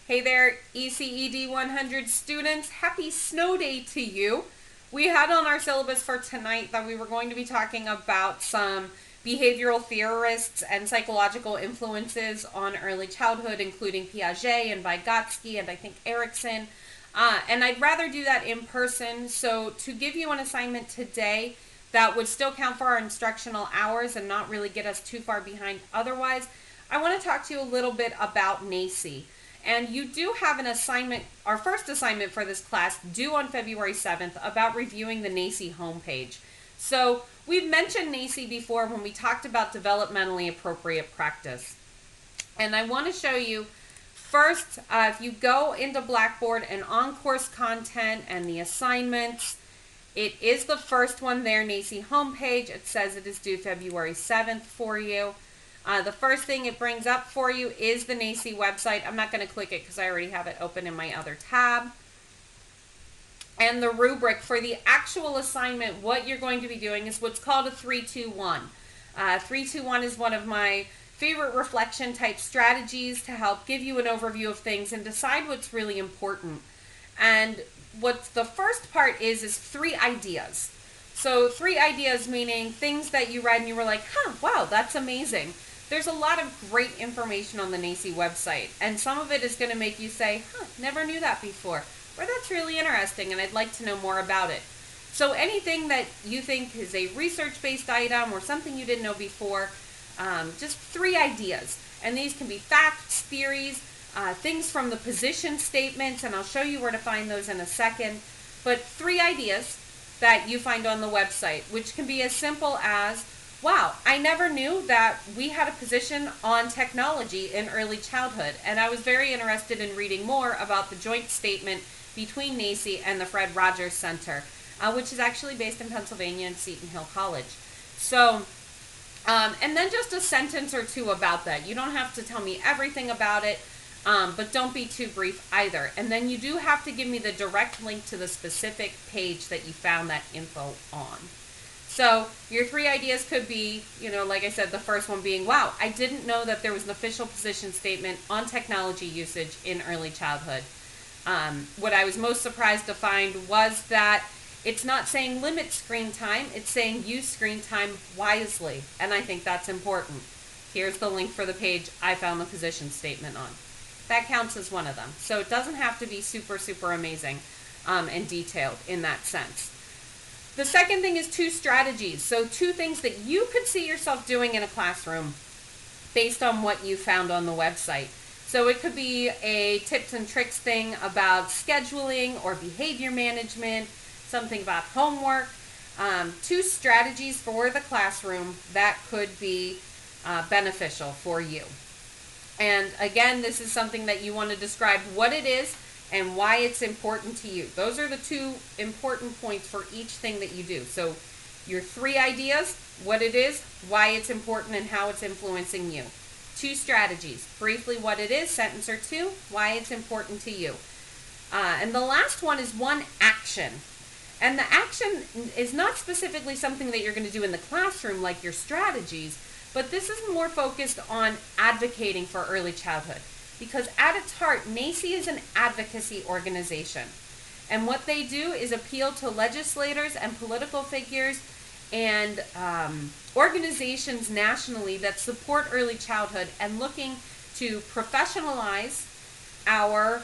Hey there, ECED100 students. Happy snow day to you. We had on our syllabus for tonight that we were going to be talking about some behavioral theorists and psychological influences on early childhood, including Piaget and Vygotsky and I think Erikson. And I'd rather do that in person. So to give you an assignment today that would still count for our instructional hours and not really get us too far behind otherwise, I want to talk to you a little bit about NAEYC. And you do have an assignment, our first assignment for this class, due on February 7th, about reviewing the NAEYC homepage. So we've mentioned NAEYC before when we talked about developmentally appropriate practice. And I want to show you first, if you go into Blackboard and on course content and the assignments, it is the first one there, NAEYC homepage. It says it is due February 7th for you. The first thing it brings up for you is the NAEYC website. I'm not going to click it because I already have it open in my other tab. And the rubric for the actual assignment, what you're going to be doing is what's called a 3-2-1. 3-2-1 is one of my favorite reflection type strategies to help give you an overview of things and decide what's really important. And what the first part is 3 ideas. So 3 ideas meaning things that you read and you were like, wow, that's amazing. There's a lot of great information on the NAEYC website, and some of it is going to make you say, never knew that before, or that's really interesting and I'd like to know more about it. So anything that you think is a research-based item or something you didn't know before, just 3 ideas. And these can be facts, theories, things from the position statements, and I'll show you where to find those in a second. But 3 ideas that you find on the website, which can be as simple as, wow, I never knew that we had a position on technology in early childhood, and I was very interested in reading more about the joint statement between NAEYC and the Fred Rogers Center, which is actually based in Pennsylvania in Seton Hill College. So, and then just a sentence or 2 about that. You don't have to tell me everything about it, but don't be too brief either. And then you do have to give me the direct link to the specific page that you found that info on. So your 3 ideas could be, like I said, the first one being, wow, I didn't know that there was an official position statement on technology usage in early childhood. What I was most surprised to find was that it's not saying limit screen time, it's saying use screen time wisely, and I think that's important. Here's the link for the page I found the position statement on. That counts as one of them. So it doesn't have to be super, super amazing and detailed in that sense. The second thing is 2 strategies. So 2 things that you could see yourself doing in a classroom based on what you found on the website. So it could be a tips and tricks thing about scheduling or behavior management, something about homework. 2 strategies for the classroom that could be beneficial for you. And again, this is something that you want to describe what it is and why it's important to you. Those are the 2 important points for each thing that you do. So your 3 ideas, what it is, why it's important, and how it's influencing you. 2 strategies, briefly what it is, sentence or 2, why it's important to you. And the last one is 1 action. And the action is not specifically something that you're going to do in the classroom like your strategies, but this is more focused on advocating for early childhood. Because at its heart, NAEYC is an advocacy organization. And what they do is appeal to legislators and political figures and organizations nationally that support early childhood and looking to professionalize our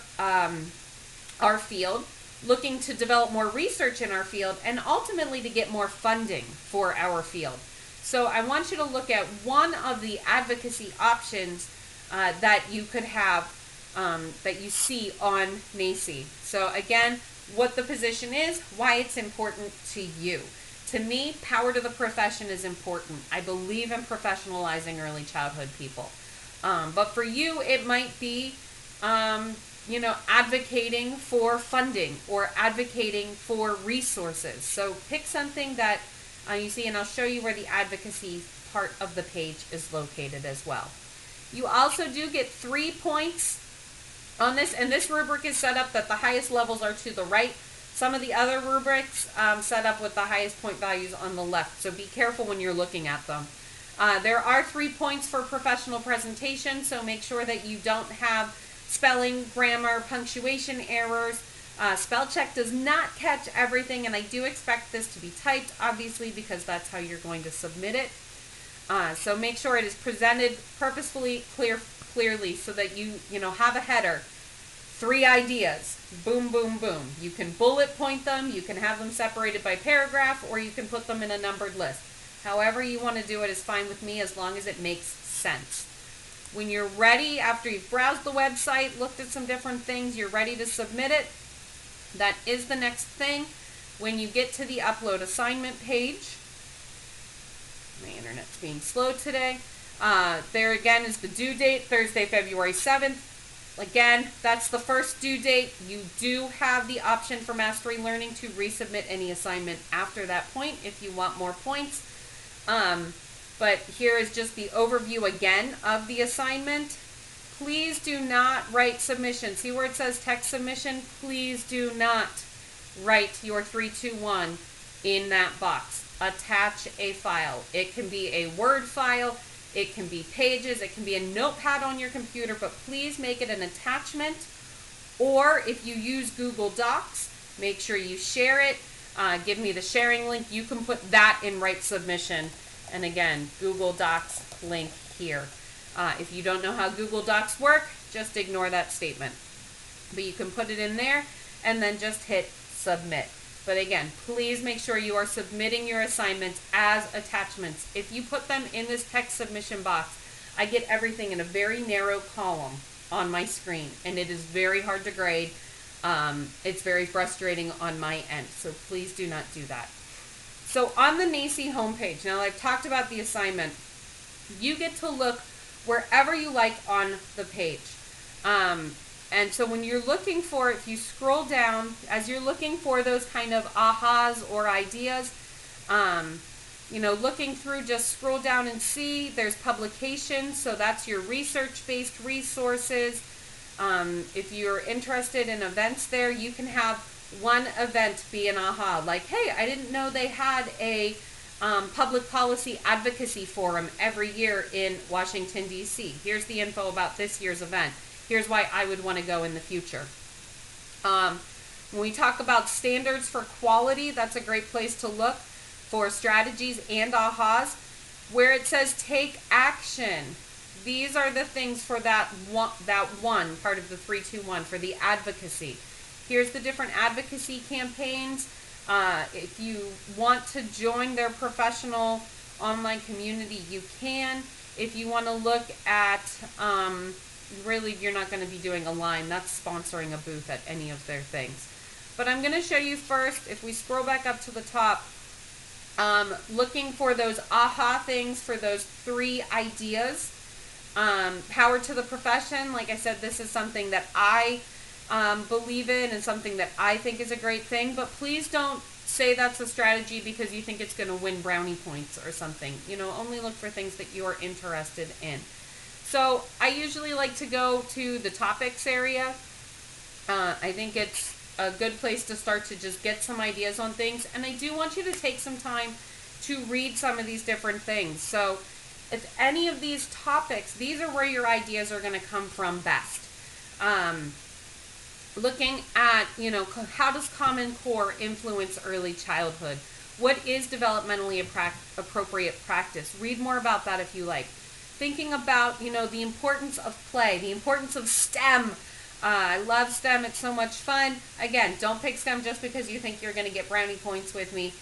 field, looking to develop more research in our field, and ultimately to get more funding for our field. So I want you to look at one of the advocacy options that you could have, that you see on NAEYC. So again, what the position is, why it's important to you. To me, power to the profession is important. I believe in professionalizing early childhood people. But for you, it might be, advocating for funding or advocating for resources. So pick something that you see, and I'll show you where the advocacy part of the page is located as well. You also do get 3 points on this, and this rubric is set up that the highest levels are to the right. Some of the other rubrics set up with the highest point values on the left, so be careful when you're looking at them. There are 3 points for professional presentation, so make sure that you don't have spelling, grammar, punctuation errors. Spell check does not catch everything, and I do expect this to be typed, obviously, because that's how you're going to submit it. So make sure it is presented purposefully, clearly, so that you have a header. 3 ideas. Boom, boom, boom. You can bullet point them, you can have them separated by paragraph, or you can put them in a numbered list. However you want to do it is fine with me, as long as it makes sense. When you're ready, after you've browsed the website, looked at some different things, you're ready to submit it, that is the next thing. When you get to the upload assignment page, my internet's being slow today, there again is the due date, Thursday, February 7th. Again, that's the first due date. You do have the option for Mastery Learning to resubmit any assignment after that point if you want more points. But here is just the overview again of the assignment. Please do not write submission. See where it says text submission? Please do not write your 321 in that box. Attach a file. It can be a Word file. It can be pages, it can be a notepad on your computer, but please make it an attachment. Or if you use Google Docs, make sure you share it. Give me the sharing link. You can put that in Write Submission. And again, Google Docs link here. If you don't know how Google Docs work, just ignore that statement. But you can put it in there and then just hit Submit. But again, please make sure you are submitting your assignments as attachments. If you put them in this text submission box, I get everything in a very narrow column on my screen, and it is very hard to grade. It's very frustrating on my end, so please do not do that. So on the NAEYC homepage, now I've talked about the assignment, you get to look wherever you like on the page. And so when you're looking for, if you scroll down, as you're looking for those kind of ahas or ideas, looking through, just scroll down and see there's publications. So that's your research-based resources. If you're interested in events there, you can have one event be an aha. Like, hey, I didn't know they had a public policy advocacy forum every year in Washington, D.C. Here's the info about this year's event. Here's why I would want to go in the future. When we talk about standards for quality, that's a great place to look for strategies and ahas. Where it says take action, these are the things for that one part of the 321 for the advocacy. Here's the different advocacy campaigns. If you want to join their professional online community, you can. If you want to look at really, you're not going to be doing a line. That's sponsoring a booth at any of their things. But I'm going to show you first, if we scroll back up to the top, looking for those aha things for those 3 ideas. Power to the profession. Like I said, this is something that I believe in and something that I think is a great thing. But please don't say that's a strategy because you think it's going to win brownie points or something. Only look for things that you're interested in. So I usually like to go to the topics area. I think it's a good place to start to just get some ideas on things. And I do want you to take some time to read some of these different things. So if any of these topics, these are where your ideas are going to come from best. Looking at, how does Common Core influence early childhood? What is developmentally appropriate practice? Read more about that if you like. Thinking about, the importance of play, the importance of STEM. I love STEM. It's so much fun. Again, don't pick STEM just because you think you're going to get brownie points with me.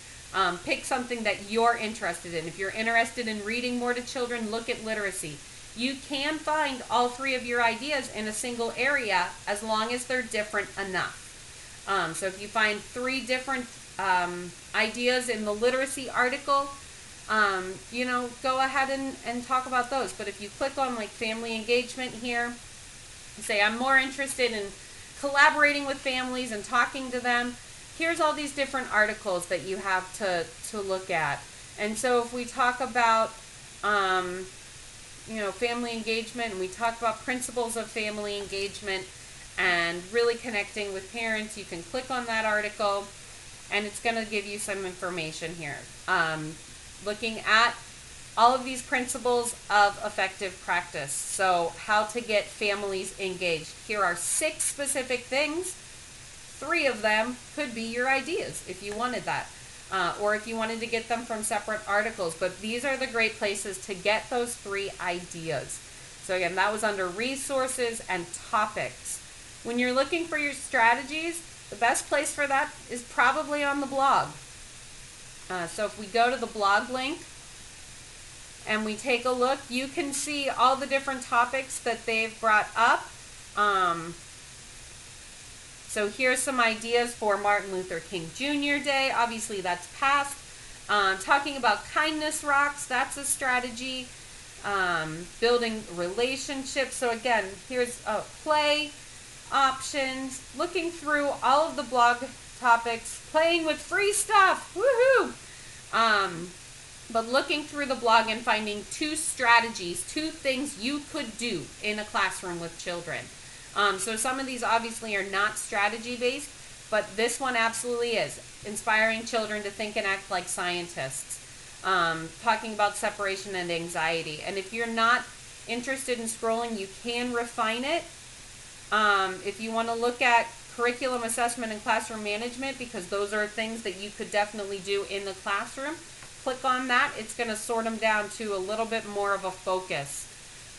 Pick something that you're interested in. If you're interested in reading more to children, look at literacy. You can find all 3 of your ideas in a single area as long as they're different enough. So if you find 3 different ideas in the literacy article, go ahead and talk about those. But if you click on like family engagement here, say I'm more interested in collaborating with families and talking to them, here's all these different articles that you have to look at. And so if we talk about, family engagement, and we talk about principles of family engagement and really connecting with parents, you can click on that article and it's going to give you some information here. Looking at all of these principles of effective practice. So how to get families engaged. Here are 6 specific things. 3 of them could be your ideas if you wanted that. Or if you wanted to get them from separate articles. But these are the great places to get those 3 ideas. So again, that was under resources and topics. When you're looking for your strategies, the best place for that is probably on the blog. So if we go to the blog link and we take a look, you can see all the different topics that they've brought up. So here's some ideas for Martin Luther King Jr. Day. Obviously that's past. Talking about kindness rocks, that's a strategy. Building relationships. So again, here's play options. Looking through all of the blog topics. Playing with free stuff. Woohoo! But looking through the blog and finding 2 strategies, 2 things you could do in a classroom with children. So some of these obviously are not strategy based, but this one absolutely is. Inspiring children to think and act like scientists. Talking about separation and anxiety. And if you're not interested in scrolling, you can refine it. If you want to look at curriculum assessment and classroom management, because those are things that you could definitely do in the classroom, click on that. It's going to sort them down to a little bit more of a focus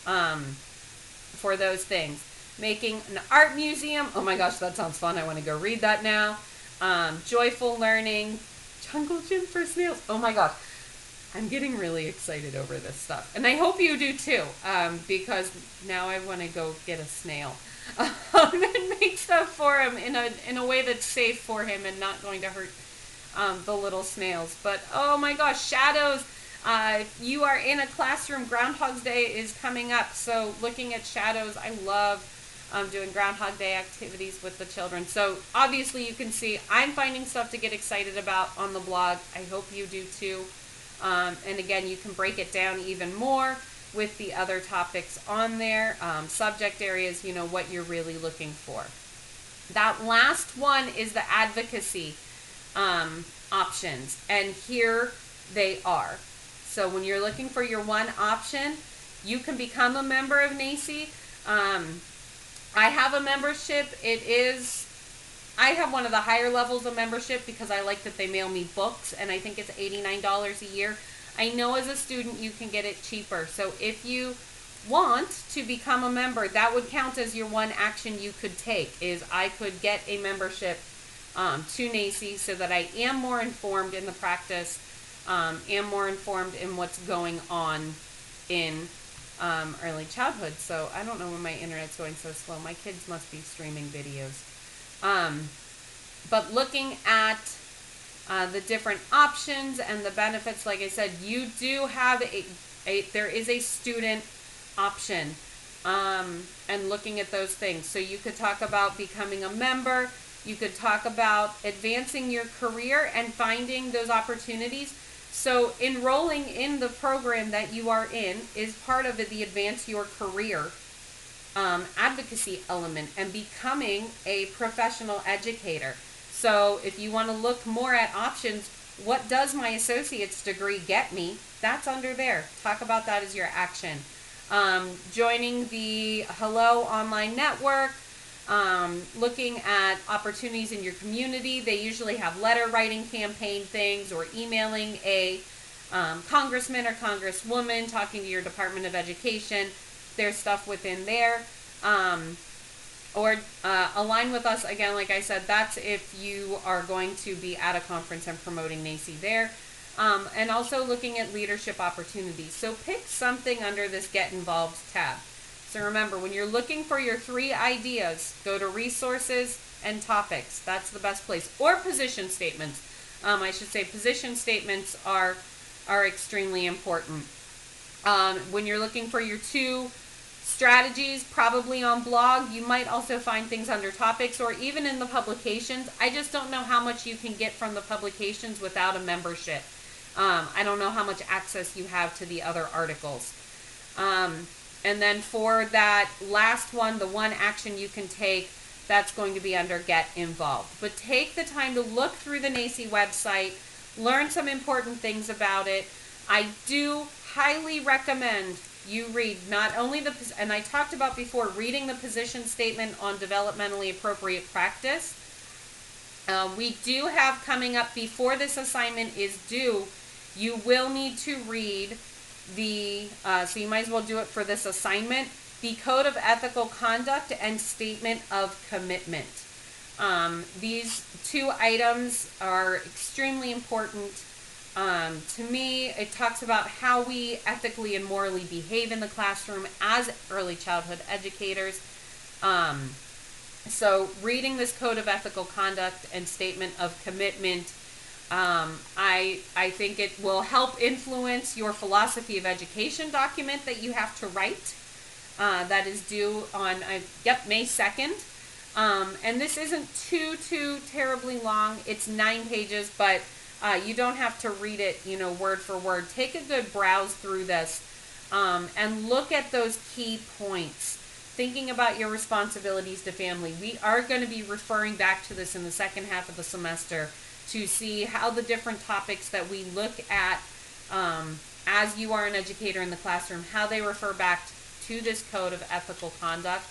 for those things. Making an art museum. Oh my gosh, that sounds fun. I want to go read that now. Joyful learning. Jungle gym for snails. Oh my gosh. I'm getting really excited over this stuff. And I hope you do too, because now I want to go get a snail and make stuff for him in a way that's safe for him and not going to hurt the little snails. But oh my gosh, shadows. If you are in a classroom, Groundhog's Day is coming up. So looking at shadows, I love doing Groundhog Day activities with the children. So obviously you can see I'm finding stuff to get excited about on the blog. I hope you do too. And again, you can break it down even more with the other topics on there. Subject areas, you know, what you're really looking for. That last one is the advocacy options. And here they are. So when you're looking for your one option, you can become a member of NAEYC. I have a membership. I have one of the higher levels of membership because I like that they mail me books, and I think it's $89 a year. I know as a student you can get it cheaper. So if you want to become a member, that would count as your one action you could take, is I could get a membership to NAEYC so that I am more informed in the practice, am more informed in what's going on in early childhood. So I don't know when my internet's going so slow. My kids must be streaming videos. But looking at the different options and the benefits, like I said, you do have there is a student option, and looking at those things. So you could talk about becoming a member. You could talk about advancing your career and finding those opportunities. So enrolling in the program that you are in is part of the advance your career advocacy element and becoming a professional educator. So if you want to look more at options, what does my associate's degree get me? That's under there. Talk about that as your action. Joining the Hello Online Network, looking at opportunities in your community. They usually have letter writing campaign things, or emailing a congressman or congresswoman, talking to your Department of Education. There's stuff within there. Or align with us, again, like I said, that's if you are going to be at a conference and promoting NAEYC there. And also looking at leadership opportunities. So pick something under this Get Involved tab. So remember, when you're looking for your 3 ideas, go to resources and topics. That's the best place. Or position statements. I should say position statements are extremely important. When you're looking for your 2 strategies, probably on blog, you might also find things under topics or even in the publications. I just don't know how much you can get from the publications without a membership. I don't know how much access you have to the other articles. And then for that last one, the one action you can take, that's going to be under Get Involved. But take the time to look through the NAEYC website, learn some important things about it. I do highly recommend you read not only and I talked about before, reading the position statement on developmentally appropriate practice. We do have coming up before this assignment is due, you will need to read the, so you might as well do it for this assignment, the Code of Ethical Conduct and Statement of Commitment. These two items are extremely important. To me, it talks about how we ethically and morally behave in the classroom as early childhood educators. So reading this Code of Ethical Conduct and Statement of Commitment, I think it will help influence your philosophy of education document that you have to write. That is due on, May 2nd. And this isn't too terribly long. It's 9 pages, but you don't have to read it, word for word. Take a good browse through this and look at those key points. Thinking about your responsibilities to family. We are going to be referring back to this in the second half of the semester to see how the different topics that we look at as you are an educator in the classroom, how they refer back to this Code of Ethical Conduct.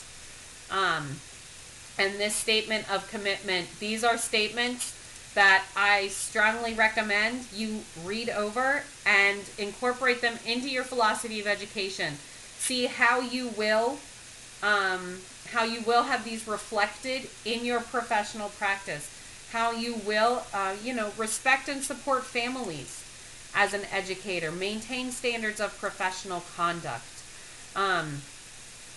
And this Statement of Commitment, these are statements that I strongly recommend you read over and incorporate them into your philosophy of education. See how you will have these reflected in your professional practice. How you will, respect and support families as an educator. Maintain standards of professional conduct.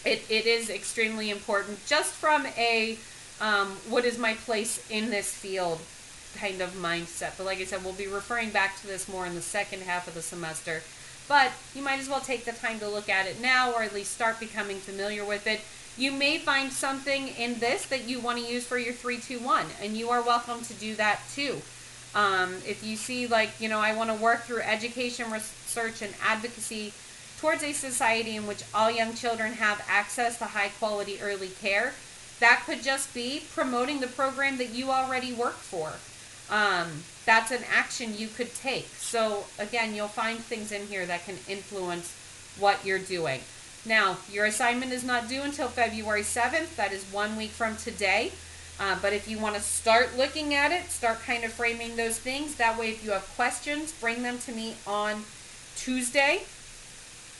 It is extremely important just from a what is my place in this field kind of mindset. But like I said, we'll be referring back to this more in the second half of the semester. But you might as well take the time to look at it now, or at least start becoming familiar with it. You may find something in this that you want to use for your 3-2-1, and you are welcome to do that too. If you see, I want to work through education, research, and advocacy towards a society in which all young children have access to high-quality early care, that could just be promoting the program that you already work for. That's an action you could take. So again, you'll find things in here that can influence what you're doing. Now, your assignment is not due until February 7th. That is 1 week from today. But if you want to start looking at it, start kind of framing those things. That way, if you have questions, bring them to me on Tuesday.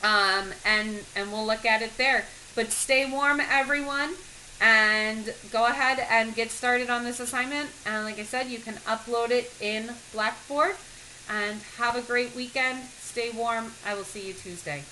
And we'll look at it there. But stay warm, everyone. And go ahead and get started on this assignment. And like I said, you can upload it in Blackboard. And have a great weekend. Stay warm. I will see you Tuesday.